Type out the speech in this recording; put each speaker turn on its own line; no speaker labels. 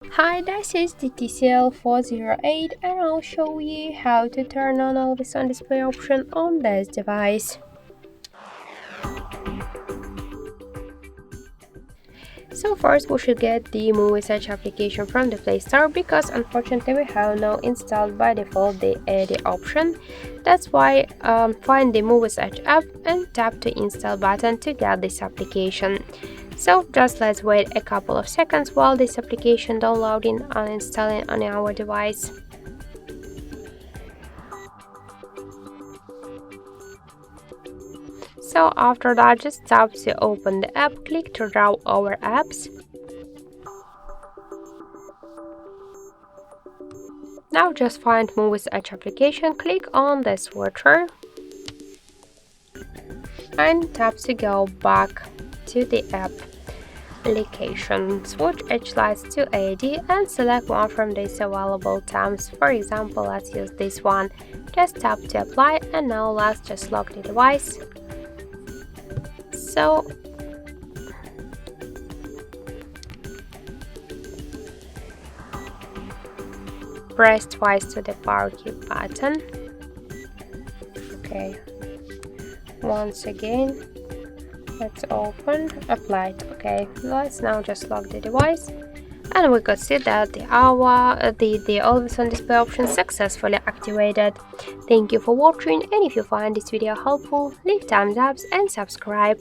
Hi, this is the TCL 408 and I'll show you how to turn on Always On Display option on this device. So first we should get the Muviz Edge application from the Play Store because unfortunately we have not installed by default the AD option. That's why find the Muviz Edge app and tap the install button to get this application. So just let's wait a couple of seconds while this application downloading and installing on our device. So after that, just tap to open the app, click to draw over apps. Now just find Muviz Edge application, click on the switcher and tap to go back to the app application. Switch Edge lights to AD and select one from these available tabs. For example, let's use this one. Just tap to apply and now let's just lock the device. So press twice to the power key button. Okay, once again, let's open, applied. Okay, let's now just lock the device, and we could see that the always on display option successfully activated. Thank you for watching, and if you find this video helpful, leave thumbs up and subscribe.